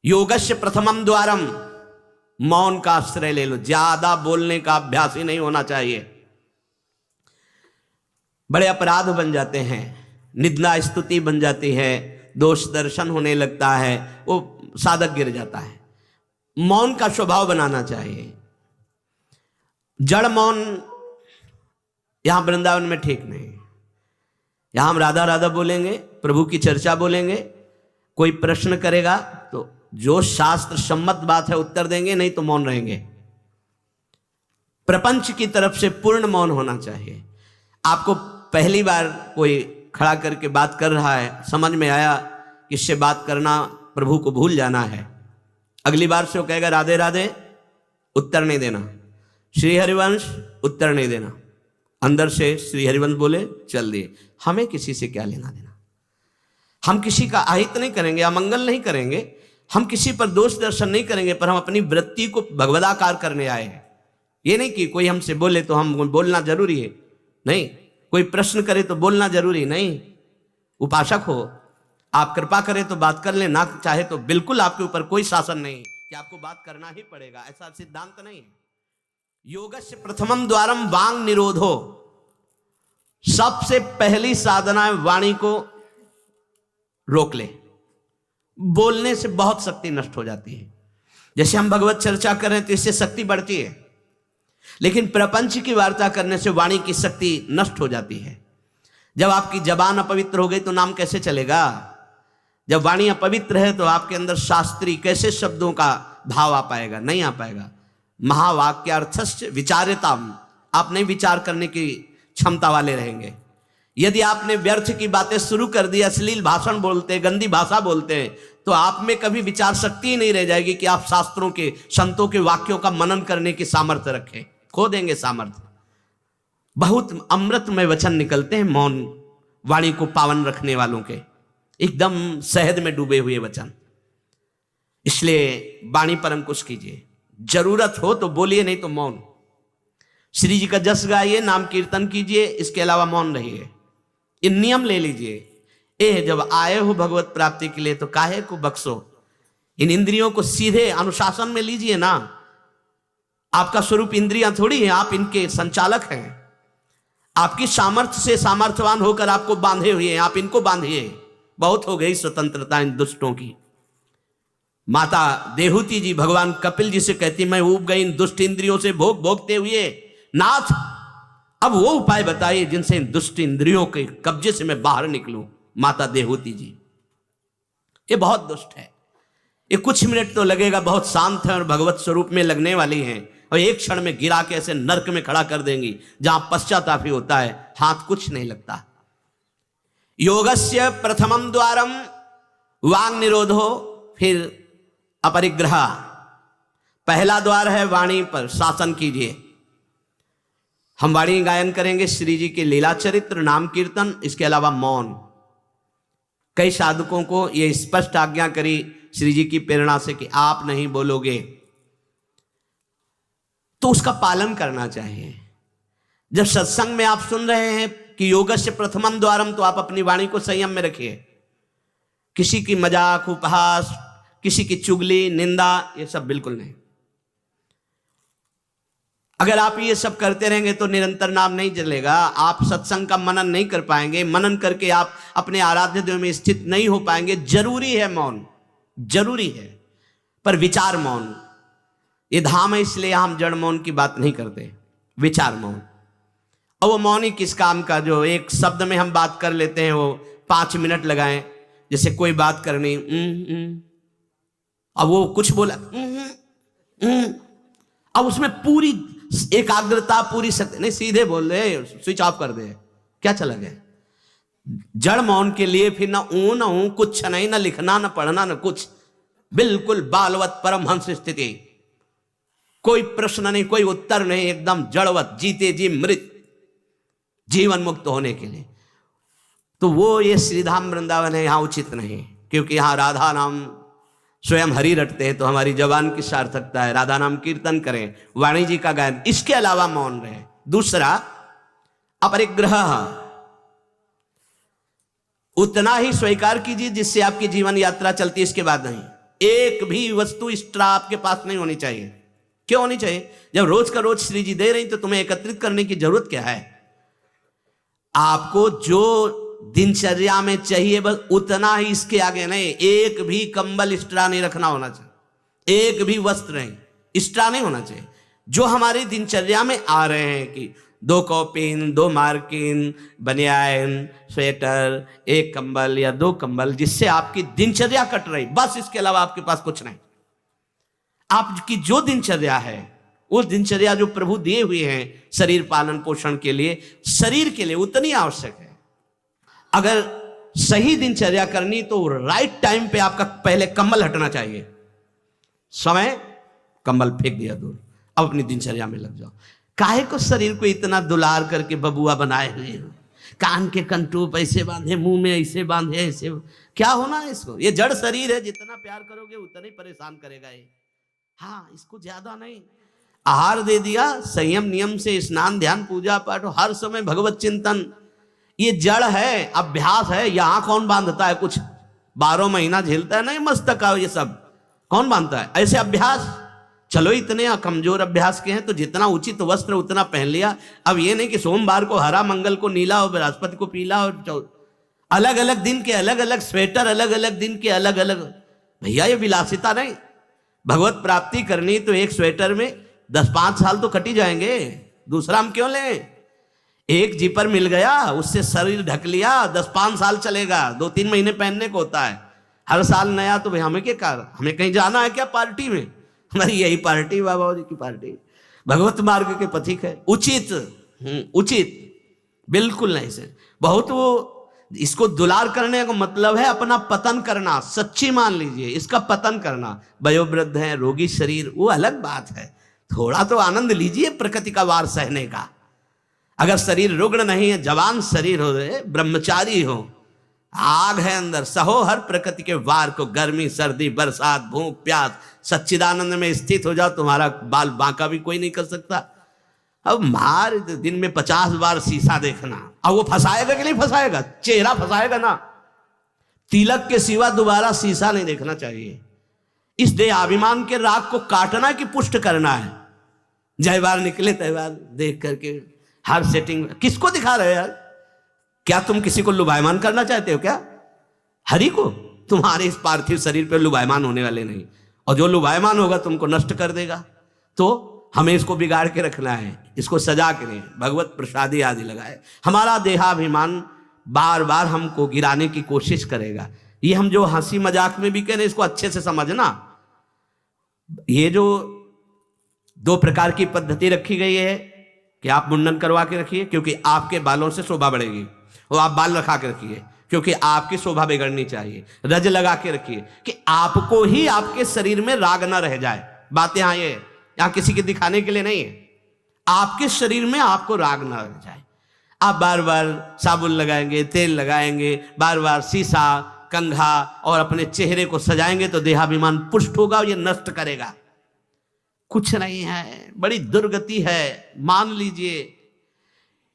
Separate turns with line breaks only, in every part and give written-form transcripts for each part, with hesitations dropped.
योगस्य प्रथमम द्वारम, मौन का आश्रय ले लो। ज्यादा बोलने का अभ्यास ही नहीं होना चाहिए, बड़े अपराध बन जाते हैं, निंदा स्तुति बन जाती है, दोष दर्शन होने लगता है, वो साधक गिर जाता है। मौन का स्वभाव बनाना चाहिए। जड़ मौन यहां वृंदावन में ठीक नहीं। यहां हम राधा राधा बोलेंगे, प्रभु की चर्चा बोलेंगे, कोई प्रश्न करेगा तो जो शास्त्र सम्मत बात है उत्तर देंगे, नहीं तो मौन रहेंगे। प्रपंच की तरफ से पूर्ण मौन होना चाहिए। आपको पहली बार कोई खड़ा करके बात कर रहा है, समझ में आया कि इससे बात करना प्रभु को भूल जाना है, अगली बार से वो कहेगा राधे राधे, उत्तर नहीं देना, श्री हरिवंश उत्तर नहीं देना, अंदर से श्री हरिवंश बोले चल दिए। हमें किसी से क्या लेना देना, हम किसी का अहित नहीं करेंगे, अमंगल नहीं करेंगे, हम किसी पर दोष दर्शन नहीं करेंगे, पर हम अपनी वृत्ति को भगवदाकार करने आए हैं। ये नहीं कि कोई हमसे बोले तो हम बोलना जरूरी है, नहीं, कोई प्रश्न करे तो बोलना जरूरी नहीं। उपासक हो, आप कृपा करें तो बात कर ले, ना चाहे तो बिल्कुल आपके ऊपर कोई शासन नहीं कि आपको बात करना ही पड़ेगा, ऐसा सिद्धांत नहीं है। योगस्य प्रथमम द्वारम वांग निरोधो, सबसे पहली साधना है वाणी को रोक ले। बोलने से बहुत शक्ति नष्ट हो जाती है। जैसे हम भगवत चर्चा कर रहे हैं तो इससे शक्ति बढ़ती है, लेकिन प्रपंच की वार्ता करने से वाणी की शक्ति नष्ट हो जाती है। जब आपकी जबान अपवित्र हो गई तो नाम कैसे चलेगा? जब वाणी अपवित्र है तो आपके अंदर शास्त्री कैसे शब्दों का भाव आ पाएगा? नहीं आ पाएगा। महावाक्यार्थस्य विचार्यताम, आप नहीं विचार करने की क्षमता वाले रहेंगे। यदि आपने व्यर्थ की बातें शुरू कर दी, अश्लील भाषण बोलते, गंदी भाषा बोलते हैं, तो आप में कभी विचार शक्ति ही नहीं रह जाएगी कि आप शास्त्रों के, संतों के वाक्यों का मनन करने की सामर्थ्य रखें। खो देंगे सामर्थ्य। बहुत अमृतमय वचन निकलते हैं मौन वाणी को पावन रखने वालों के, एकदम शहद में डूबे हुए वचन। इसलिए वाणी पर अंकुश कीजिए, जरूरत हो तो बोलिए, नहीं तो मौन। श्री जी का जस गाइए, नाम कीर्तन कीजिए, इसके अलावा मौन रहिए। इन नियम ले लीजिए। जब आए हो भगवत प्राप्ति के लिए तो काहे को बख्शो, इन इंद्रियों को सीधे अनुशासन में लीजिए ना। आपका स्वरूप इंद्रियां थोड़ी है, आप इनके संचालक हैं। आपकी सामर्थ्य से सामर्थ्यवान होकर आपको बांधे हुए हैं, आप इनको बांधिए। बहुत हो गई स्वतंत्रता इन दुष्टों की। माता देहूती जी भगवान कपिल जी से कहती, मैं ऊब गई इन दुष्ट इंद्रियों से भोग भोगते हुए, नाथ अब वो उपाय बताइए जिनसे इन दुष्ट इंद्रियों के कब्जे से मैं बाहर निकलूं। माता देहूती जी, ये बहुत दुष्ट है, ये कुछ मिनट तो लगेगा, बहुत शांत है और भगवत स्वरूप में लगने वाली हैं, और एक क्षण में गिरा के ऐसे नरक में खड़ा कर देंगी जहां पश्चाताप ही होता है, हाथ कुछ नहीं लगता। योगस्य प्रथमम द्वारम वांग निरोधो, फिर अपरिग्रह। पहला द्वार है वाणी पर शासन कीजिए। हम वाणी गायन करेंगे, श्री जी के लीला चरित्र, नाम कीर्तन, इसके अलावा मौन। कई साधकों को यह स्पष्ट आज्ञा करी श्री जी की प्रेरणा से कि आप नहीं बोलोगे, तो उसका पालन करना चाहिए। जब सत्संग में आप सुन रहे हैं कि योगस्य प्रथमम द्वारम, तो आप अपनी वाणी को संयम में रखिए। किसी की मजाक, उपहास, किसी की चुगली, निंदा, ये सब बिल्कुल नहीं। अगर आप ये सब करते रहेंगे तो निरंतर नाम नहीं चलेगा, आप सत्संग का मनन नहीं कर पाएंगे, मनन करके आप अपने आराध्य देव में स्थित नहीं हो पाएंगे। जरूरी है मौन, जरूरी है, पर विचार मौन। ये धाम है, इसलिए हम जड़ मौन की बात नहीं करते, विचार मौन। और वो मौन ही किस काम का, जो एक शब्द में हम बात कर लेते हैं, वो 5 मिनट लगाएं। जैसे कोई बात करनी, अब वो कुछ बोला, अब उसमें पूरी एकाग्रता, पूरी शक्ति नहीं, सीधे बोल रहे, स्विच ऑफ कर दे, क्या चला गया। जड़ मौन के लिए फिर ना ऊ कुछ नहीं, ना लिखना, ना पढ़ना, ना कुछ, बिल्कुल बालवत परमहंस स्थिति। कोई प्रश्न नहीं, कोई उत्तर नहीं, एकदम जड़वत, जीते जी मृत, जीवन मुक्त होने के लिए। तो वो ये श्रीधाम वृंदावन है, यहां उचित नहीं, क्योंकि यहां राधा नाम स्वयं हरि रटते हैं, तो हमारी जबान की सार्थकता है, राधा नाम कीर्तन करें, वाणी जी का गायन, इसके अलावा मौन रहे। दूसरा अपरिग्रह, उतना ही स्वीकार कीजिए जिससे आपकी जीवन यात्रा चलती है, इसके बाद नहीं। एक भी वस्तु एक्स्ट्रा आपके पास नहीं होनी चाहिए। क्यों होनी चाहिए? जब रोज का रोज श्री जी दे रही तो तुम्हें एकत्रित करने की जरूरत क्या है? आपको जो दिनचर्या में चाहिए बस उतना ही, इसके आगे नहीं। एक भी कंबल एक्स्ट्रा नहीं रखना होना चाहिए, एक भी वस्त्र नहीं एक्स्ट्रा नहीं होना चाहिए। जो हमारी दिनचर्या में आ रहे हैं कि 2 कॉपिन, 2 मार्किन, बनियान, स्वेटर, 1 कंबल या 2 कंबल, जिससे आपकी दिनचर्या कट रही, बस इसके अलावा आपके पास कुछ नहीं। आपकी जो दिनचर्या है वो दिनचर्या जो प्रभु दिए हुए हैं शरीर पालन पोषण के लिए, शरीर के लिए उतनी आवश्यक है। अगर सही दिनचर्या करनी तो राइट टाइम पे आपका पहले कंबल हटना चाहिए। समय कंबल फेंक दिया दूर, अब अपनी दिनचर्या में लग जाओ। काहे को शरीर को इतना दुलार करके बबुआ बनाए हुए हो, कान के कंटूप ऐसे बांधे, मुंह में ऐसे बांधे, ऐसे क्या होना है इसको? ये जड़ शरीर है, जितना प्यार करोगे उतना ही परेशान करेगा ये। हाँ, इसको ज्यादा नहीं। आहार दे दिया, संयम नियम से स्नान ध्यान पूजा पाठ, हर समय भगवत चिंतन, ये जड़ है, अभ्यास है। यहां कौन बांधता है कुछ? 12 महीना झेलता है नहीं मस्तक का, ये सब कौन बांधता है? ऐसे अभ्यास। चलो इतने कमजोर अभ्यास के हैं तो जितना उचित वस्त्र उतना पहन लिया। अब ये नहीं कि सोमवार को हरा, मंगल को नीला और बृहस्पति को पीला, और अलग अलग दिन के अलग अलग स्वेटर, अलग अलग दिन के अलग अलग। भैया ये विलासिता नहीं। भगवत प्राप्ति करनी तो एक स्वेटर में 10-5 साल तो कटी जाएंगे, दूसरा हम क्यों लें? एक जीपर मिल गया, उससे शरीर ढक लिया, 10-5 साल चलेगा, 2-3 महीने पहनने को होता है। हर साल नया तो भाई हमें क्या कार, हमें कहीं जाना है क्या पार्टी में? हमारी यही पार्टी, बाबा जी की पार्टी। भगवत मार्ग के पथिक है। उचित उचित बिल्कुल नहीं से बहुत। वो इसको दुलार करने का मतलब है अपना पतन करना। सच्ची मान लीजिए, इसका पतन करना। वयोवृद्ध है, रोगी शरीर, वो अलग बात है। थोड़ा तो आनंद लीजिए प्रकृति का वार सहने का। अगर शरीर रुग्ण नहीं है, जवान शरीर हो, ब्रह्मचारी हो, आग है अंदर, सहो हर प्रकृति के वार को। गर्मी सर्दी बरसात भूख प्यास, सच्चिदानंद में स्थित हो जाओ, तुम्हारा बाल बांका भी कोई नहीं कर सकता। अब मार दिन में 50 बार शीशा देखना, अब वो फंसाएगा कि नहीं फंसाएगा? चेहरा फंसाएगा ना। तिलक के सिवा दोबारा शीशा नहीं देखना चाहिए। इस देहाभिमान के राग को काटना कि पुष्ट करना है। जय बार निकले तय बार देख करके हर सेटिंग किसको दिखा रहे हो यार? क्या तुम किसी को लुभायमान करना चाहते हो क्या? हरि को? तुम्हारे इस पार्थिव शरीर पर लुभायमान होने वाले नहीं, और जो लुभायमान होगा तुमको नष्ट कर देगा। तो हमें इसको बिगाड़ के रखना है, इसको सजा के नहीं, भगवत प्रसादी आदि लगाए। हमारा देहाभिमान बार बार हमको गिराने की कोशिश करेगा। ये हम जो हंसी मजाक में भी कह रहे हैं, इसको अच्छे से समझना। ये जो 2 प्रकार की पद्धति रखी गई है कि आप मुंडन करवा के रखिए क्योंकि आपके बालों से शोभा बढ़ेगी, और आप बाल रखा के रखिए क्योंकि आपकी शोभा बिगड़नी चाहिए। रज लगा के रखिए कि आपको ही आपके शरीर में राग ना रह जाए। बात यहाँ ये, यहाँ किसी के दिखाने के लिए नहीं है, आपके शरीर में आपको राग ना रह जाए। आप बार बार साबुन लगाएंगे, तेल लगाएंगे, बार बार शीशा कंघा और अपने चेहरे को सजाएंगे तो देहाभिमान पुष्ट होगा, ये नष्ट करेगा। कुछ नहीं है, बड़ी दुर्गति है, मान लीजिए।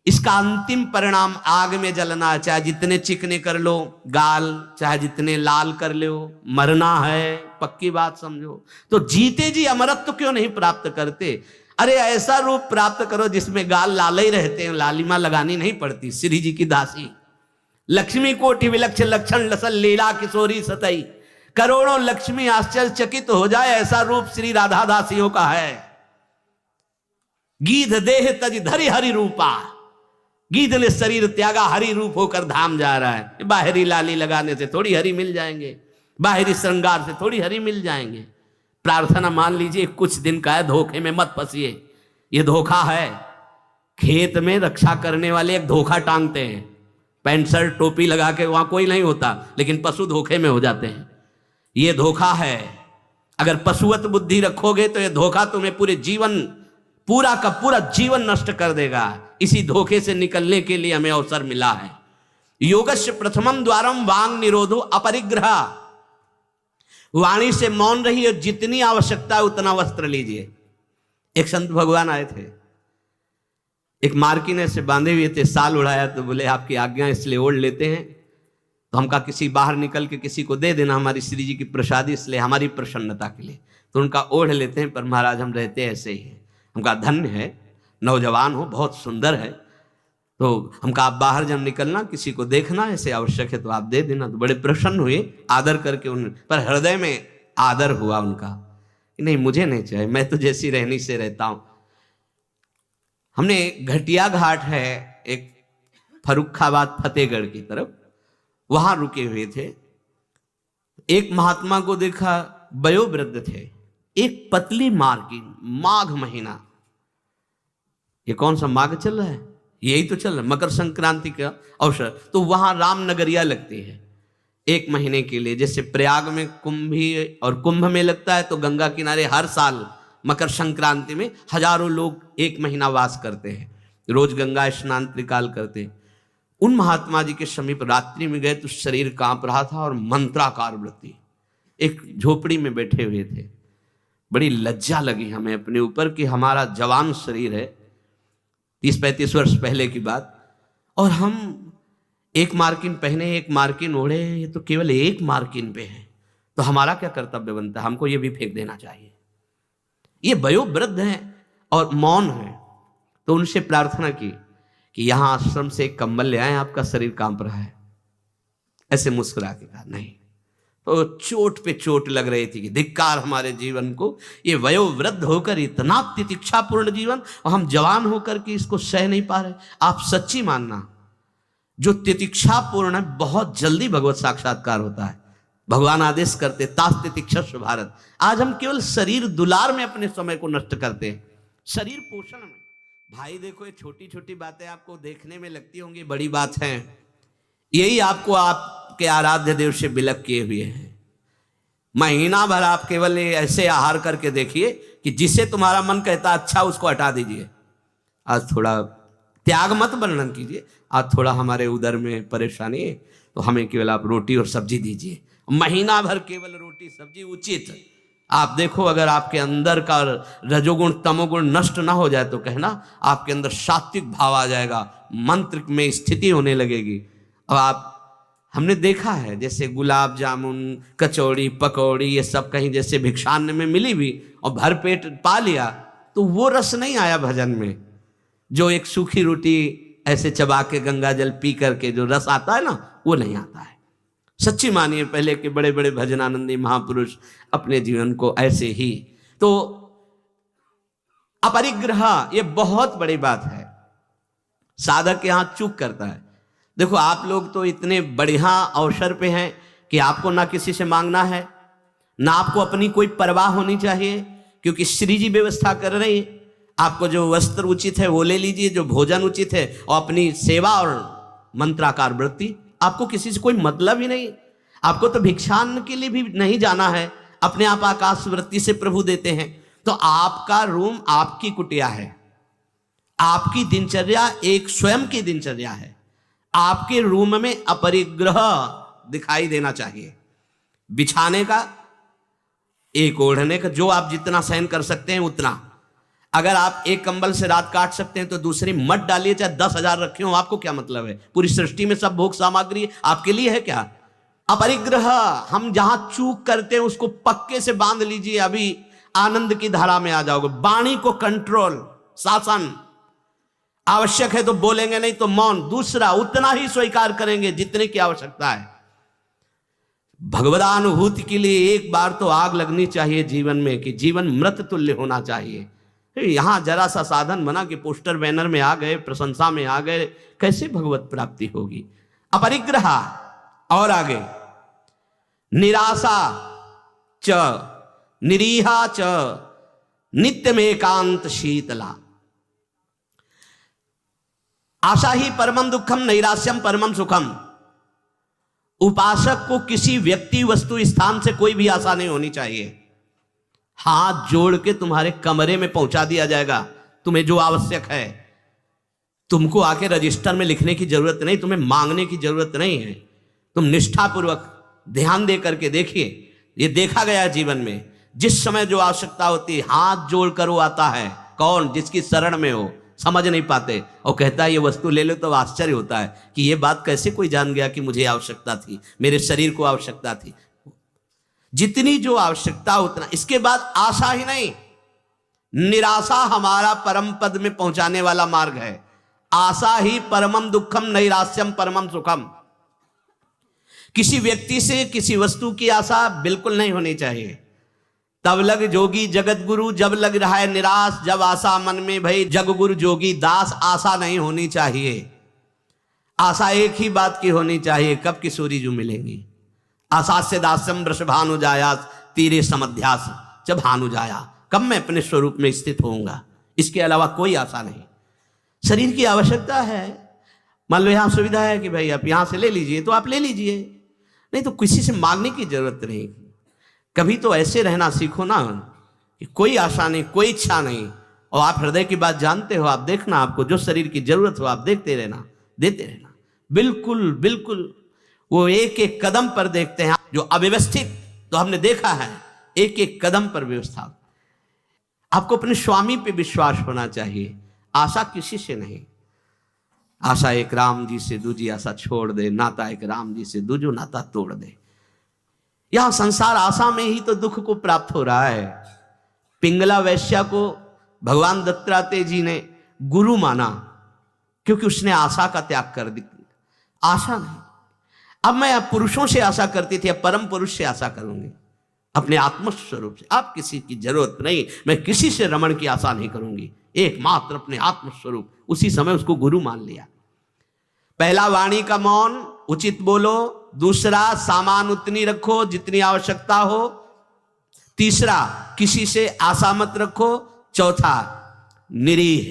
इसका अंतिम परिणाम आग में जलना। चाहे जितने चिकने कर लो गाल, चाहे जितने लाल कर लो, मरना है, पक्की बात समझो। तो जीते जी अमरत्व क्यों नहीं प्राप्त करते? अरे ऐसा रूप प्राप्त करो जिसमें गाल लाल ही रहते हैं, लालिमा लगानी नहीं पड़ती। श्री जी की दासी लक्ष्मी कोटि विलक्षण लक्षण लसल लीला किशोरी सतई, करोड़ों लक्ष्मी आश्चर्यचकित हो जाए, ऐसा रूप श्री राधा दासियों का है। गीध देह तज धरि हरि रूपा, गीध ने शरीर त्यागा, हरि रूप होकर धाम जा रहा है। बाहरी लाली लगाने से थोड़ी हरि मिल जाएंगे, बाहरी श्रृंगार से थोड़ी हरि मिल जाएंगे। प्रार्थना मान लीजिए कुछ दिन का है, धोखे में मत फंसिए। ये धोखा है। खेत में रक्षा करने वाले एक धोखा टांगते हैं, पैंट शर्ट टोपी लगा के, वहां कोई नहीं होता, लेकिन पशु धोखे में हो जाते हैं। ये धोखा है। अगर पशुवत बुद्धि रखोगे तो ये धोखा तुम्हें पूरे जीवन, पूरा का पूरा जीवन नष्ट कर देगा। इसी धोखे से निकलने के लिए हमें अवसर मिला है। योगस्य प्रथमम द्वारम वांग निरोधो अपरिग्रह, वाणी से मौन रहिए, जितनी आवश्यकता है उतना वस्त्र लीजिए। एक संत भगवान आए थे, एक मार्किन से बांधे हुए थे, साल उड़ाया तो बोले आपकी आज्ञा इसलिए ओढ़ लेते हैं तो हम कहा किसी बाहर निकल के किसी को दे देना हमारी श्री जी की प्रसादी, इसलिए हमारी प्रसन्नता के लिए। तो उनका ओढ़ लेते हैं, पर महाराज हम रहते ऐसे ही हैं। हम कहा धन्य है, नौजवान हो, बहुत सुंदर है। तो हम कहा आप बाहर जब निकलना किसी को देखना ऐसे आवश्यक है तो आप दे देना। तो बड़े प्रसन्न हुए, आदर करके उन पर हृदय में आदर हुआ उनका, नहीं मुझे नहीं चाहिए, मैं तो जैसी रहनी से रहता हूं। हमने घटिया घाट है एक फर्रुखाबाद फतेहगढ़ की तरफ, वहां रुके हुए थे। एक महात्मा को देखा, वयोवृद्ध थे, एक पतली मार्किन, माघ महीना, ये कौन सा माघ चल रहा है, यही तो चल रहा है, मकर संक्रांति का अवसर। तो वहां रामनगरिया लगती है 1 महीने के लिए, जैसे प्रयाग में कुंभ में लगता है, तो गंगा किनारे हर साल मकर संक्रांति में हजारों लोग 1 महीना वास करते हैं, रोज गंगा स्नान त्रिकाल करते हैं। उन महात्मा जी के समीप रात्रि में गए तो शरीर कांप रहा था और मंत्राकार वृत्ति, एक झोपड़ी में बैठे हुए थे। बड़ी लज्जा लगी हमें अपने ऊपर कि हमारा जवान शरीर है, 30-35 वर्ष पहले की बात, और हम 1 मार्किन पहने, 1 मार्किन ओढ़े, ये तो केवल 1 मार्किन पे है, तो हमारा क्या कर्तव्य बनता है, हमको ये भी फेंक देना चाहिए। ये वयोवृद्ध हैं और मौन है, तो उनसे प्रार्थना की कि यहां आश्रम से एक कंबल ले आए, आपका शरीर कांप रहा है। ऐसे मुस्कुरा के कहा नहीं। तो चोट पे चोट लग रही थी कि धिक्कार हमारे जीवन को, ये वयोवृद्ध होकर इतना तितिक्षापूर्ण जीवन, और हम जवान होकर के इसको सह नहीं पा रहे। आप सच्ची मानना, जो तितिक्षापूर्ण है बहुत जल्दी भगवत साक्षात्कार होता है। भगवान आदेश करते तास तितिक्षस्व भारत। आज हम केवल शरीर दुलार में अपने समय को नष्ट करते हैं, शरीर पोषण में। भाई देखो, ये छोटी छोटी बातें आपको देखने में लगती होंगी बड़ी बात है, यही आपको आपके आराध्य देव से विलग किए हुए हैं। महीना भर आप केवल ऐसे आहार करके देखिए कि जिसे तुम्हारा मन कहता अच्छा उसको हटा दीजिए। आज थोड़ा त्याग मत वर्णन कीजिए, आज थोड़ा हमारे उदर में परेशानी है तो हमें केवल आप रोटी और सब्जी दीजिए। महीना भर केवल रोटी सब्जी उचित। आप देखो, अगर आपके अंदर का रजोगुण तमोगुण नष्ट ना हो जाए तो कहना आपके अंदर सात्विक भाव आ जाएगा, मंत्र में स्थिति होने लगेगी। अब आप, हमने देखा है जैसे गुलाब जामुन, कचौड़ी, पकौड़ी, ये सब कहीं जैसे भिक्षान्न में मिली भी और भर पेट पा लिया, तो वो रस नहीं आया भजन में, जो एक सूखी रोटी ऐसे चबा के गंगा जल पी करके जो रस आता है ना, वो नहीं आता है। सच्ची मानिए, पहले के बड़े बड़े भजनानंदी महापुरुष अपने जीवन को ऐसे ही। तो अपरिग्रह ये बहुत बड़ी बात है, साधक यहां चूक करता है। देखो, आप लोग तो इतने बढ़िया अवसर पे हैं कि आपको ना किसी से मांगना है, ना आपको अपनी कोई परवाह होनी चाहिए, क्योंकि श्री जी व्यवस्था कर रही है। आपको जो वस्त्र उचित है वो ले लीजिए, जो भोजन उचित है, और अपनी सेवा और मंत्राकार वृत्ति, आपको किसी से कोई मतलब ही नहीं। आपको तो भिक्षान्न के लिए भी नहीं जाना है, अपने आप आकाश वृत्ति से प्रभु देते हैं। तो आपका रूम आपकी कुटिया है, आपकी दिनचर्या एक स्वयं की दिनचर्या है। आपके रूम में अपरिग्रह दिखाई देना चाहिए। बिछाने का, एक ओढ़ने का, जो आप जितना सहन कर सकते हैं उतना। अगर आप एक कंबल से रात काट सकते हैं तो दूसरी मत डालिए, चाहे 10,000 रखे हो, आपको क्या मतलब है? पूरी सृष्टि में सब भोग सामग्री आपके लिए है क्या? अपरिग्रह, हम जहां चूक करते हैं उसको पक्के से बांध लीजिए, अभी आनंद की धारा में आ जाओगे। वाणी को कंट्रोल, शासन, आवश्यक है तो बोलेंगे, नहीं तो मौन। दूसरा, उतना ही स्वीकार करेंगे जितने की आवश्यकता है। भगवदानुभूति के लिए एक बार तो आग लगनी चाहिए जीवन में, कि जीवन मृत तुल्य होना चाहिए। यहां जरा सा साधन बना कि पोस्टर बैनर में आ गए, प्रशंसा में आ गए, कैसे भगवत प्राप्ति होगी? अपरिग्रह। और आगे, निराशा च निरीहा च नित्यम एकांत शीतला। आशा ही परमम दुखम, नैराश्यम परमम सुखम। उपासक को किसी व्यक्ति, वस्तु, स्थान से कोई भी आशा नहीं होनी चाहिए। हाथ जोड़ के तुम्हारे कमरे में पहुंचा दिया जाएगा तुम्हें जो आवश्यक है। तुमको आके रजिस्टर में लिखने की जरूरत नहीं, तुम्हें मांगने की जरूरत नहीं है। तुम निष्ठापूर्वक ध्यान दे करके देखिए, ये देखा गया है जीवन में, जिस समय जो आवश्यकता होती है हाथ जोड़ कर वो आता है। कौन? जिसकी शरण में हो। समझ नहीं पाते, और कहता है ये वस्तु ले लो, तो आश्चर्य होता है कि ये बात कैसे कोई जान गया कि मुझे आवश्यकता थी, मेरे शरीर को आवश्यकता थी। जितनी जो आवश्यकता उतना, इसके बाद आशा ही नहीं, निराशा हमारा परम पद में पहुंचाने वाला मार्ग है। आशा ही परमम दुखम नैराश्यम परमम सुखम। किसी व्यक्ति से किसी वस्तु की आशा बिल्कुल नहीं होनी चाहिए। तब लग जोगी जगत गुरु, जब लग रहा है निराश, जब आशा मन में भई जग गुरु जोगी दास। आशा नहीं होनी चाहिए। आशा एक ही बात की होनी चाहिए, कब किशोरी जो मिलेंगी। आशा से दास्यम वृषभानु जाया तीरे समध्यास, जब भानु जाया, कब मैं अपने स्वरूप में स्थित होऊंगा। इसके अलावा कोई आशा नहीं। शरीर की आवश्यकता है, मान लो यहाँ सुविधा है कि भाई आप यहाँ से ले लीजिए, तो आप ले लीजिए, नहीं तो किसी से मांगने की जरूरत नहीं। कभी तो ऐसे रहना सीखो ना कि कोई आशा नहीं, कोई इच्छा नहीं, और आप हृदय की बात जानते हो। आप देखना, आपको जो शरीर की जरूरत हो आप देखते रहना, देते रहना। बिल्कुल बिल्कुल वो एक एक कदम पर देखते हैं। जो अव्यवस्थित, तो हमने देखा है एक एक कदम पर व्यवस्था। आपको अपने स्वामी पे विश्वास होना चाहिए, आशा किसी से नहीं। आशा एक राम जी से दूजी आशा छोड़ दे, नाता एक राम जी से दूजो नाता तोड़ दे। यह संसार आशा में ही तो दुख को प्राप्त हो रहा है। पिंगला वैश्या को भगवान दत्तात्रेय जी ने गुरु माना, क्योंकि उसने आशा का त्याग कर दी। आशा नहीं। अब मैं पुरुषों से आशा करती थी, अब परम पुरुष से आशा करूंगी, अपने आत्मस्वरूप से। आप किसी की जरूरत नहीं, मैं किसी से रमण की आशा नहीं करूंगी, एकमात्र अपने आत्मस्वरूप। उसी समय उसको गुरु मान लिया। पहला वाणी का मौन, उचित बोलो। दूसरा सामान उतनी रखो जितनी आवश्यकता हो। तीसरा किसी से आशा मत रखो। चौथा निरीह,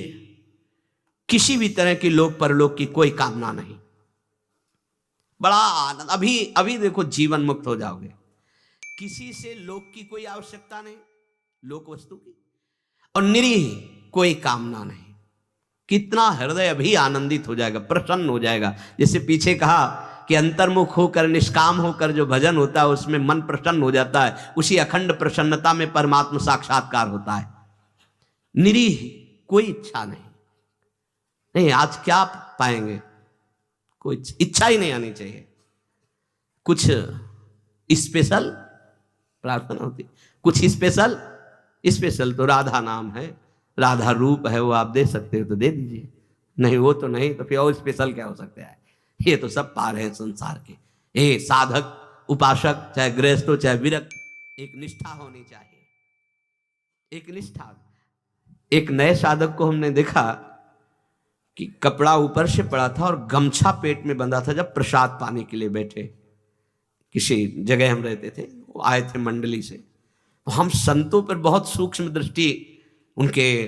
किसी भी तरह की लोक परलोक की कोई कामना नहीं। बड़ा आनंद। अभी देखो जीवन मुक्त हो जाओगे। किसी से लोक की कोई आवश्यकता नहीं, लोक वस्तु की, और निरीह कोई कामना नहीं। कितना हृदय अभी आनंदित हो जाएगा, प्रसन्न हो जाएगा। जैसे पीछे कहा कि अंतर्मुख होकर निष्काम होकर जो भजन होता है उसमें मन प्रसन्न हो जाता है। उसी अखंड प्रसन्नता में परमात्मा साक्षात्कार होता है। निरीह, कोई इच्छा नहीं। आज क्या पाएंगे, कोई इच्छा ही नहीं आनी चाहिए। कुछ स्पेशल प्रार्थना होती, कुछ स्पेशल तो राधा नाम है, राधा रूप है, वो आप दे सकते हो तो दे दीजिए, नहीं वो तो नहीं, तो फिर और स्पेशल क्या हो सकता है। ये तो सब पार है संसार के। ये साधक उपासक, चाहे गृहस्थ हो चाहे विरक्त, एक निष्ठा होनी चाहिए, एक निष्ठा। एक नए साधक को हमने देखा कि कपड़ा ऊपर से पड़ा था और गमछा पेट में बंधा था। जब प्रसाद पाने के लिए बैठे, किसी जगह हम रहते थे, वो आए थे मंडली से, तो हम संतों पर बहुत सूक्ष्म दृष्टि, उनके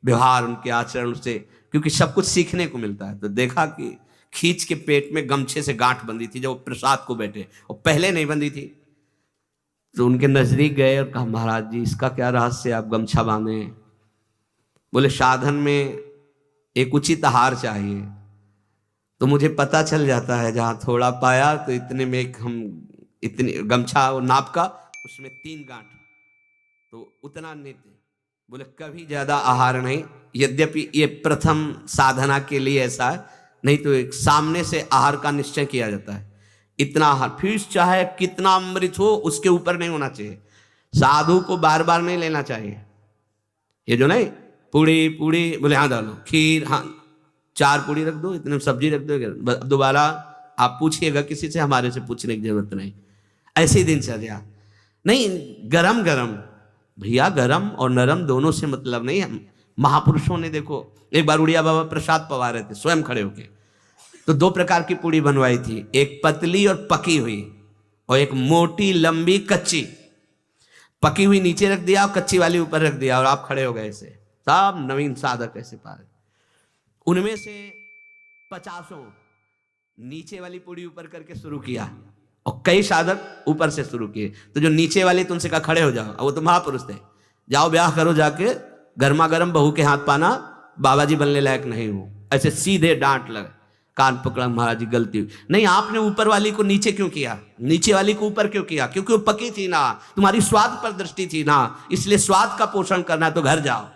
व्यवहार, उनके आचरण से, क्योंकि सब कुछ सीखने को मिलता है। तो देखा कि खींच के पेट में गमछे से गांठ बंधी थी जब वो प्रसाद को बैठे, और पहले नहीं बंधी थी। तो उनके नजदीक गए और कहा, महाराज जी इसका क्या रहस्य, आप गमछा बांधे। बोले साधन में एक उचित आहार चाहिए, तो मुझे पता चल जाता है जहां थोड़ा पाया तो इतने में एक हम इतनी गमछा और नाप का, उसमें 3 गांठ, तो उतना नहीं थे। बोले कभी ज्यादा आहार नहीं, यद्यपि ये प्रथम साधना के लिए ऐसा है, नहीं तो एक सामने से आहार का निश्चय किया जाता है। इतना आहार, फिर चाहे कितना अमृत हो उसके ऊपर नहीं होना चाहिए। साधु को बार बार नहीं लेना चाहिए। ये जो नहीं पूड़ी बोले हाँ डालो, खीर हाँ 4 पूड़ी रख दो, इतने सब्जी रख दो, दोबारा आप पूछिएगा किसी से, हमारे से पूछने की जरूरत नहीं। ऐसे दिनचर्या नहीं। गरम भैया, गरम और नरम दोनों से मतलब नहीं। हम महापुरुषों ने देखो, एक बार उड़िया बाबा प्रसाद पवा रहे थे स्वयं खड़े होके, तो 2 प्रकार की पूड़ी बनवाई थी, एक पतली और पकी हुई, और एक मोटी लंबी कच्ची। पकी हुई नीचे रख दिया और कच्ची वाली ऊपर रख दिया, और आप खड़े हो गए। ऐसे सब नवीन साधक ऐसे पाए। उनमें से 50 नीचे वाली पूड़ी ऊपर करके शुरू किया, और कई साधक ऊपर से शुरू किए। तो जो नीचे वाले तुमसे कहा खड़े हो जाओ, वो तो महापुरुष थे, जाओ ब्याह करो जाके, गर्मा गर्म बहू के हाथ पाना, बाबा जी बनने लायक नहीं हो। ऐसे सीधे डांट लगे, कान पकड़ा, महाराज जी गलती हुई। नहीं, आपने ऊपर वाली को नीचे क्यों किया, नीचे वाली को ऊपर क्यों किया? क्योंकि वो पकी थी ना, तुम्हारी स्वाद पर दृष्टि थी ना, इसलिए स्वाद का पोषण करना है तो घर जाओ।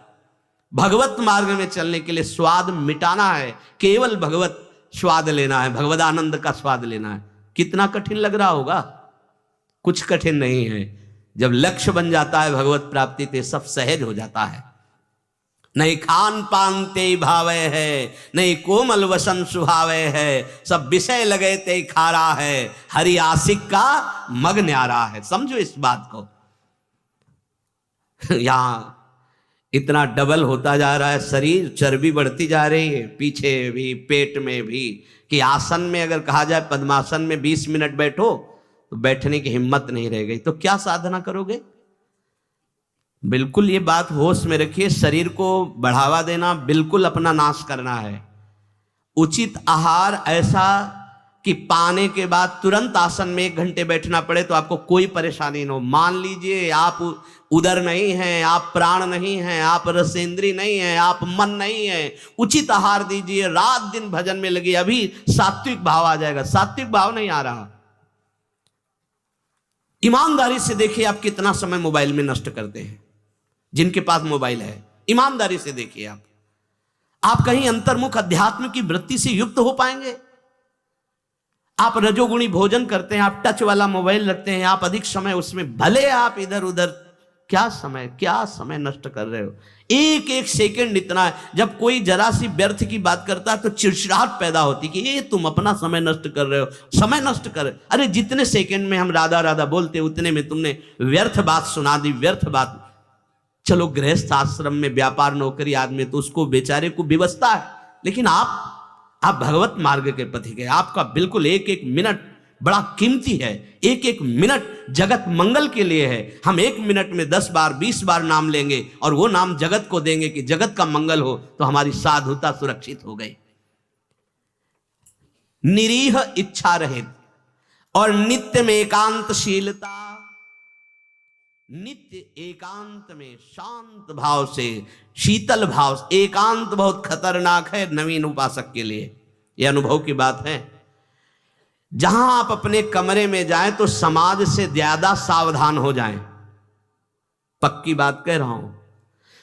भगवत मार्ग में चलने के लिए स्वाद मिटाना है, केवल भगवत स्वाद लेना है, भगवत आनंद का स्वाद लेना है। कितना कठिन लग रहा होगा? कुछ कठिन नहीं है। जब लक्ष्य बन जाता है भगवत प्राप्ति ते सब सहज हो जाता है। नहीं खान पान ते भावे है, नहीं कोमल वसन सुभावे है, सब विषय लगे ते खारा है, हरि आशिक का मग न्यारा है। समझो इस बात को। यहां इतना डबल होता जा रहा है शरीर, चर्बी बढ़ती जा रही है, पीछे भी पेट में भी, कि आसन में अगर कहा जाए पद्मासन में 20 मिनट बैठो तो बैठने की हिम्मत नहीं रह गई, तो क्या साधना करोगे? बिल्कुल ये बात होश में रखिए। शरीर को बढ़ावा देना, बिल्कुल अपना नाश करना है। उचित आहार ऐसा कि पाने के बाद तुरंत आसन में 1 घंटे बैठना पड़े तो आपको कोई परेशानी न हो। मान लीजिए आप उदर नहीं हैं, आप प्राण नहीं हैं, आप रसेंद्री नहीं हैं, आप मन नहीं है, उचित आहार दीजिए, रात दिन भजन में लगी, अभी सात्विक भाव आ जाएगा। सात्विक भाव नहीं आ रहा। ईमानदारी से देखिए आप कितना समय मोबाइल में नष्ट करते हैं। जिनके पास मोबाइल है, ईमानदारी से देखिए आप कहीं अंतर्मुख अध्यात्म की वृत्ति से युक्त हो पाएंगे? आप रजोगुणी भोजन करते हैं, आप टच वाला मोबाइल रखते हैं, आप अधिक समय उसमें, भले आप इधर उधर, क्या समय नष्ट कर रहे हो। एक एक सेकंड इतना है। जब कोई जरा सी व्यर्थ की बात करता है तो चिड़चिड़ाहट पैदा होती कि ये तुम अपना समय नष्ट कर रहे हो, समय नष्ट कर। अरे जितने सेकंड में हम राधा राधा बोलते उतने में तुमने व्यर्थ बात सुना दी, व्यर्थ बात। चलो गृहस्थ आश्रम में व्यापार नौकरी आदमी तो उसको बेचारे को व्यवस्था है, लेकिन आप भगवत मार्ग के पथी गए। आपका बिल्कुल एक एक मिनट बड़ा कीमती है। एक एक मिनट जगत मंगल के लिए है। हम 1 मिनट में 10 बार 20 बार नाम लेंगे और वो नाम जगत को देंगे कि जगत का मंगल हो, तो हमारी साधुता सुरक्षित हो गई। निरीह इच्छा रहित और नित्य में एकांतशीलता, नित्य एकांत में शांत भाव से, शीतल भाव से। एकांत बहुत खतरनाक है नवीन उपासक के लिए, यह अनुभव की बात है। जहां आप अपने कमरे में जाएं तो समाज से ज्यादा सावधान हो जाएं। पक्की बात कह रहा हूं।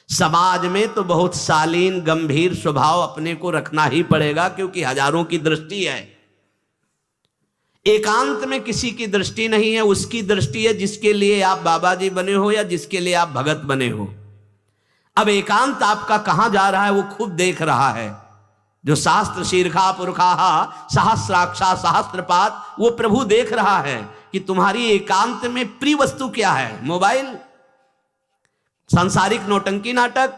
समाज में तो बहुत शालीन गंभीर स्वभाव अपने को रखना ही पड़ेगा, क्योंकि हजारों की दृष्टि है। एकांत में किसी की दृष्टि नहीं है, उसकी दृष्टि है जिसके लिए आप बाबा जी बने हो या जिसके लिए आप भगत बने हो। अब एकांत आपका कहां जा रहा है वो खुद देख रहा है। जो शास्त्र शीर्षा पुरखा सहस्राक्षा सहस्त्रपात, वो प्रभु देख रहा है कि तुम्हारी एकांत में प्रिय वस्तु क्या है। मोबाइल, सांसारिक नौटंकी नाटक,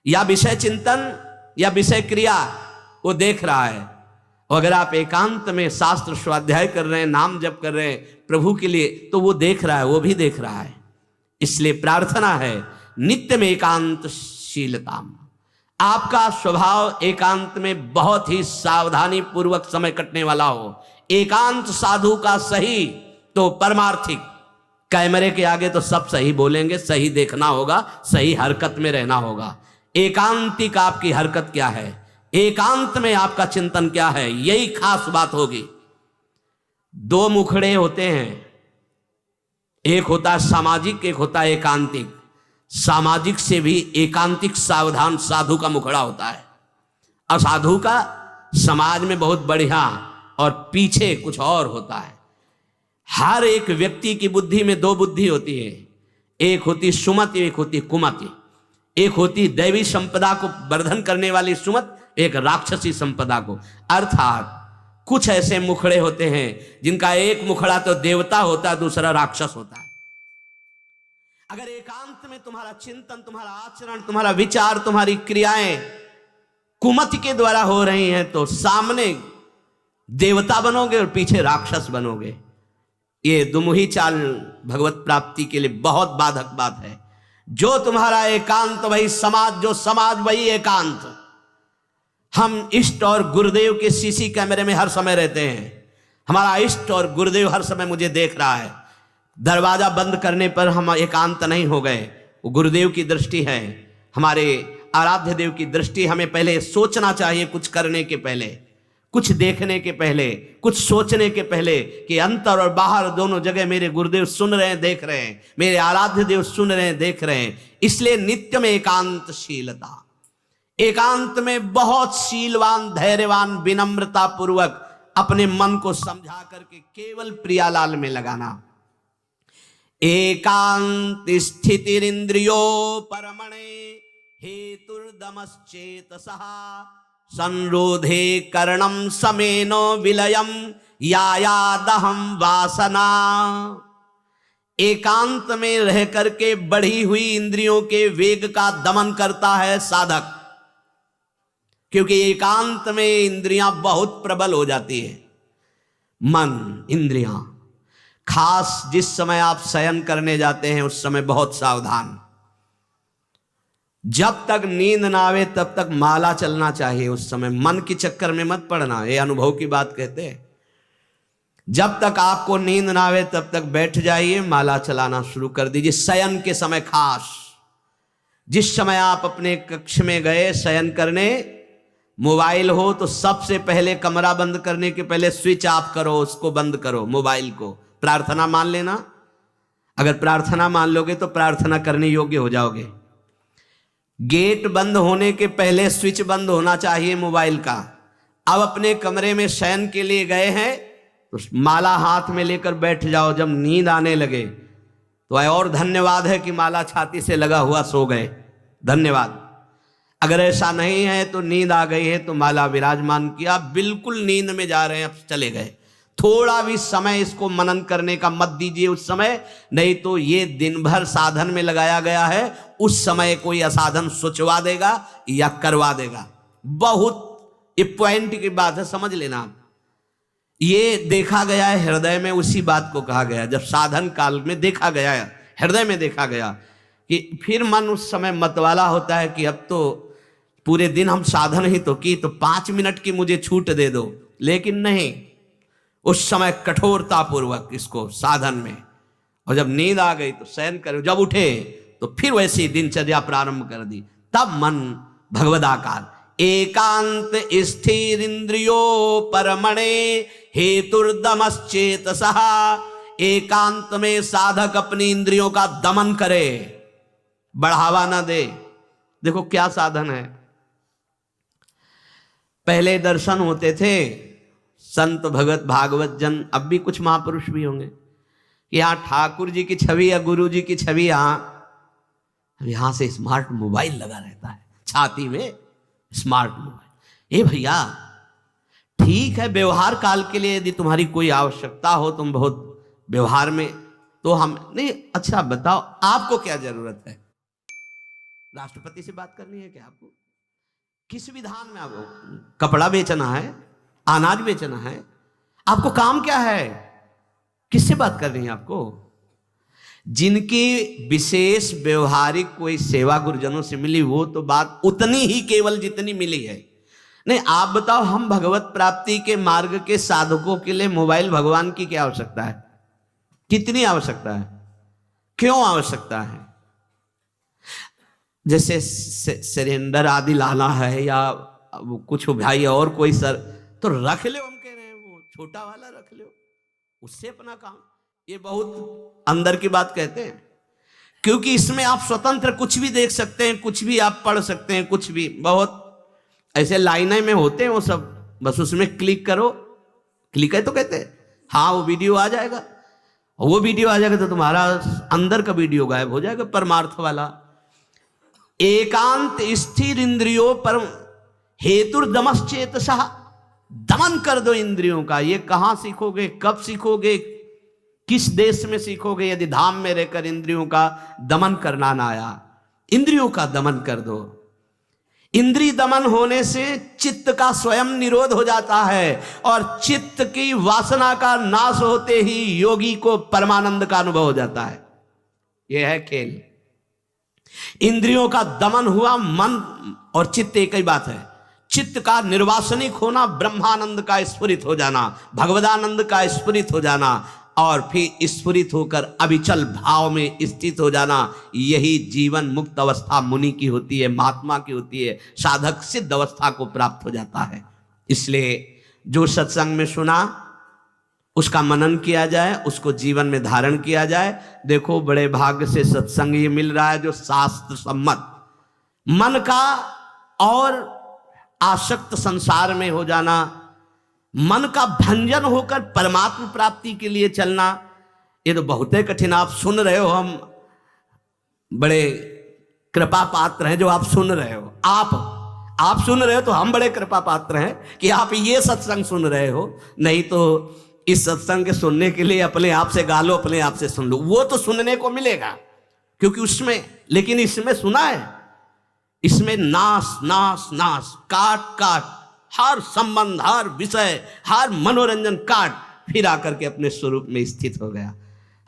या विषय चिंतन, या विषय क्रिया, वो देख रहा है। अगर आप एकांत में शास्त्र स्वाध्याय कर रहे हैं, नाम जप कर रहे हैं प्रभु के लिए, तो वो देख रहा है, वो भी देख रहा है। इसलिए प्रार्थना है नित्य में एकांतशीलता। आपका स्वभाव एकांत में बहुत ही सावधानी पूर्वक समय कटने वाला हो। एकांत साधु का सही तो परमार्थिक। कैमरे के आगे तो सब सही बोलेंगे, सही देखना होगा, सही हरकत में रहना होगा। एकांतिक आपकी हरकत क्या है, एकांत में आपका चिंतन क्या है, यही खास बात होगी। 2 मुखड़े होते हैं, एक होता है सामाजिक, एक होता है एकांतिक। सामाजिक से भी एकांतिक सावधान साधु का मुखड़ा होता है। असाधु का समाज में बहुत बढ़िया और पीछे कुछ और होता है। हर एक व्यक्ति की बुद्धि में 2 बुद्धि होती है, एक होती सुमति, एक होती कुमति। एक होती दैवी संपदा को वर्धन करने वाली सुमत, एक राक्षसी संपदा को। अर्थात कुछ ऐसे मुखड़े होते हैं जिनका एक मुखड़ा तो देवता होता है, दूसरा राक्षस होता है। अगर एकांत में तुम्हारा चिंतन, तुम्हारा आचरण, तुम्हारा विचार, तुम्हारी क्रियाएं कुमति के द्वारा हो रही हैं, तो सामने देवता बनोगे और पीछे राक्षस बनोगे। ये दुमुही चाल भगवत प्राप्ति के लिए बहुत बाधक बात है। जो तुम्हारा एकांत वही समाज, जो समाज वही एकांत। हम इष्ट और गुरुदेव के सीसी कैमरे में हर समय रहते हैं। हमारा इष्ट और गुरुदेव हर समय मुझे देख रहा है। दरवाजा बंद करने पर हम एकांत नहीं हो गए, वो गुरुदेव की दृष्टि है, हमारे आराध्य देव की दृष्टि। हमें पहले सोचना चाहिए कुछ करने के पहले। कुछ देखने के पहले, कुछ सोचने के पहले कि अंतर और बाहर दोनों जगह मेरे गुरुदेव सुन रहे हैं, देख रहे हैं, मेरे आराध्य देव सुन रहे हैं, देख रहे हैं। इसलिए नित्य में एकांतशीलता, एकांत में बहुत शीलवान, धैर्यवान, विनम्रता पूर्वक अपने मन को समझा करके केवल प्रियालाल में लगाना। एकांत स्थितिरिंद्रियो परमणे हेतुर्दमश्चेतसः संरोधे कर्णम समेनो विलयम यायादहम वासना। एकांत में रह करके बढ़ी हुई इंद्रियों के वेग का दमन करता है साधक, क्योंकि एकांत में इंद्रियां बहुत प्रबल हो जाती है। मन, इंद्रियां, खास जिस समय आप शयन करने जाते हैं उस समय बहुत सावधान। जब तक नींद ना आवे तब तक माला चलना चाहिए। उस समय मन के चक्कर में मत पड़ना, ये अनुभव की बात कहते हैं। जब तक आपको नींद ना आवे तब तक बैठ जाइए, माला चलाना शुरू कर दीजिए। शयन के समय खास, जिस समय आप अपने कक्ष में गए शयन करने, मोबाइल हो तो सबसे पहले कमरा बंद करने के पहले स्विच ऑफ करो, उसको बंद करो मोबाइल को। प्रार्थना मान लेना, अगर प्रार्थना मान लोगे तो प्रार्थना करने योग्य हो जाओगे। गेट बंद होने के पहले स्विच बंद होना चाहिए मोबाइल का। अब अपने कमरे में शयन के लिए गए हैं तो माला हाथ में लेकर बैठ जाओ। जब नींद आने लगे तो और धन्यवाद है कि माला छाती से लगा हुआ सो गए, धन्यवाद। अगर ऐसा नहीं है तो नींद आ गई है तो माला विराजमान किया, बिल्कुल नींद में जा रहे हैं, अब चले गए। थोड़ा भी समय इसको मनन करने का मत दीजिए उस समय, नहीं तो ये दिन भर साधन में लगाया गया है, उस समय कोई असाधन सोचवा देगा या करवा देगा। बहुत ये पॉइंट की बात है, समझ लेना आप। ये देखा गया है हृदय में, उसी बात को कहा गया जब साधन काल में देखा गया है, हृदय में देखा गया कि फिर मन उस समय मतवाला होता है कि अब तो पूरे दिन हम साधन ही तो की, तो 5 मिनट की मुझे छूट दे दो। लेकिन नहीं, उस समय कठोरता पूर्वक इसको साधन में, और जब नींद आ गई तो शयन करे, जब उठे तो फिर वैसी दिनचर्या प्रारंभ कर दी। तब मन भगवदाकार। एकांत स्थिर इंद्रियो परमणे हेतुर्दमश्चेतसः। एकांत में साधक अपनी इंद्रियों का दमन करे, बढ़ावा ना दे। देखो क्या साधन है। पहले दर्शन होते थे संत भगत भागवत जन, अब भी कुछ महापुरुष भी होंगे, यहाँ ठाकुर जी की छवि या गुरु जी की छवि, यहां से स्मार्ट मोबाइल लगा रहता है छाती में, स्मार्ट मोबाइल। ए भैया ठीक है, व्यवहार काल के लिए यदि तुम्हारी कोई आवश्यकता हो, तुम बहुत व्यवहार में, तो हम नहीं। अच्छा बताओ आपको क्या जरूरत है? राष्ट्रपति से बात करनी है क्या आपको? किस विधान में आपको कपड़ा बेचना है, अनाज बेचना है? आपको काम क्या है? किससे बात करनी है आपको? जिनकी विशेष व्यवहारिक कोई सेवा गुरुजनों से मिली, वो तो बात उतनी ही केवल जितनी मिली है। नहीं, आप बताओ, हम भगवत प्राप्ति के मार्ग के साधकों के लिए मोबाइल भगवान की क्या आवश्यकता है? कितनी आवश्यकता है? क्यों आवश्यकता है? जैसे सिलेंडर आदि लाना है या कुछ भाई और कोई सर, तो रख लो, हम कह रहे हैं वो छोटा वाला रख लो, उससे अपना काम। ये बहुत अंदर की बात कहते हैं, क्योंकि इसमें आप स्वतंत्र कुछ भी देख सकते हैं, कुछ भी आप पढ़ सकते हैं, कुछ भी। बहुत ऐसे लाइनें में होते हैं वो सब, बस उसमें क्लिक करो, क्लिक है तो कहते हैं हाँ वो वीडियो आ जाएगा, वो वीडियो आ जाएगा तो तुम्हारा अंदर का वीडियो गायब हो जाएगा, परमार्थ वाला। एकांत स्थिर इंद्रियों पर हेतुर्दमश्चेतसः। दमन कर दो इंद्रियों का। ये कहां सीखोगे, कब सीखोगे, किस देश में सीखोगे, यदि धाम में रहकर इंद्रियों का दमन करना ना आया? इंद्रियों का दमन कर दो। इंद्रिय दमन होने से चित्त का स्वयं निरोध हो जाता है, और चित्त की वासना का नाश होते ही योगी को परमानंद का अनुभव हो जाता है। यह है खेल। इंद्रियों का दमन हुआ, मन और चित्त एक ही बात है। चित्त का निर्वासनिक होना, ब्रह्मानंद का स्फुरित हो जाना, भगवदानंद का स्फुरित हो जाना, और फिर स्फुरित होकर अविचल भाव में स्थित हो जाना। यही जीवन मुक्त अवस्था मुनि की होती है, महात्मा की होती है। साधक सिद्ध अवस्था को प्राप्त हो जाता है। इसलिए जो सत्संग में सुना उसका मनन किया जाए, उसको जीवन में धारण किया जाए। देखो बड़े भाग्य से सत्संग ये मिल रहा है जो शास्त्र सम्मत, मन का और आसक्त संसार में हो जाना, मन का भंजन होकर परमात्मा प्राप्ति के लिए चलना, ये तो बहुत ही कठिन। आप सुन रहे हो, हम बड़े कृपा पात्र हैं जो आप सुन रहे हो। आप सुन रहे हो तो हम बड़े कृपा पात्र हैं कि आप ये सत्संग सुन रहे हो। नहीं तो इस सत्संग के सुनने के लिए अपने आप से गा लो, अपने आप से सुन लो, वो तो सुनने को मिलेगा क्योंकि उसमें, लेकिन इसमें सुना है, इसमें नाश नाश नाश, काट काट, हर संबंध, हर विषय, हर मनोरंजन काट, फिर आकर के अपने स्वरूप में स्थित हो गया।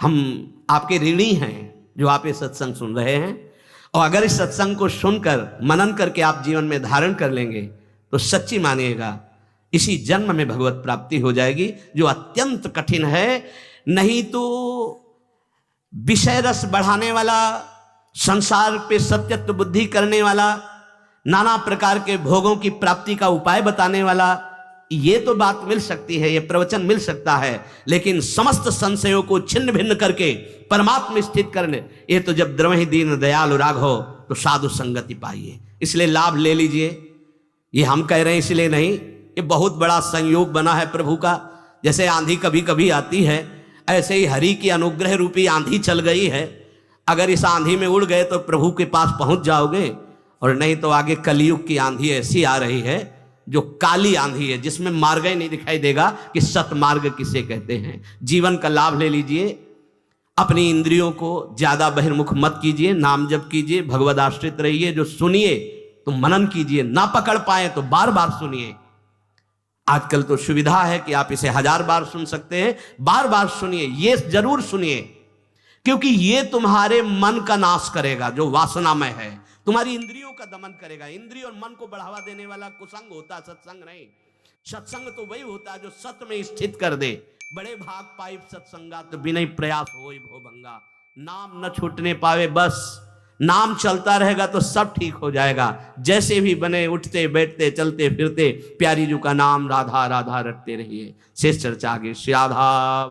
हम आपके ऋणी हैं जो आप ये सत्संग सुन रहे हैं, और अगर इस सत्संग को सुनकर मनन करके आप जीवन में धारण कर लेंगे तो सच्ची मानिएगा इसी जन्म में भगवत प्राप्ति हो जाएगी, जो अत्यंत कठिन है। नहीं तो विषय रस बढ़ाने वाला, संसार पे सत्यत्व बुद्धि करने वाला, नाना प्रकार के भोगों की प्राप्ति का उपाय बताने वाला, ये तो बात मिल सकती है, ये प्रवचन मिल सकता है, लेकिन समस्त संशयों को छिन्न भिन्न करके परमात्मा स्थित करने, ये तो जब द्रवहि दीन दयालु राघव तो साधु संगति पाइए। इसलिए लाभ ले लीजिए। ये हम कह रहे हैं इसलिए नहीं, ये बहुत बड़ा संयोग बना है प्रभु का। जैसे आंधी कभी कभी आती है, ऐसे ही हरि की अनुग्रह रूपी आंधी चल गई है। अगर इस आंधी में उड़ गए तो प्रभु के पास पहुंच जाओगे, और नहीं तो आगे कलयुग की आंधी ऐसी आ रही है जो काली आंधी है, जिसमें मार्ग ही नहीं दिखाई देगा कि सतमार्ग किसे कहते हैं। जीवन का लाभ ले लीजिए, अपनी इंद्रियों को ज्यादा बहिर्मुख मत कीजिए, नाम जप कीजिए, भगवद आश्रित रहिए। जो सुनिए तो मनन कीजिए, ना पकड़ पाए तो बार बार सुनिए। आजकल तो सुविधा है कि आप इसे 1000 बार सुन सकते हैं, बार बार सुनिए, ये जरूर सुनिए, क्योंकि ये तुम्हारे मन का नाश करेगा जो वासनामय है, तुम्हारी इंद्रियों का दमन करेगा। इंद्रिय और मन को बढ़ावा देने वाला कुसंग होता, सत्संग नहीं। सत्संग तो वही होता है जो सत्य में स्थित कर दे। बड़े भाग पाई सत्संगा तो बिना प्रयास होई भो भंगा। नाम न छूटने पावे, बस नाम चलता रहेगा तो सब ठीक हो जाएगा। जैसे भी बने, उठते बैठते चलते फिरते प्यारी जी का नाम राधा राधा रटते रहिए। शेष चर्चा आगे। श्री राधा।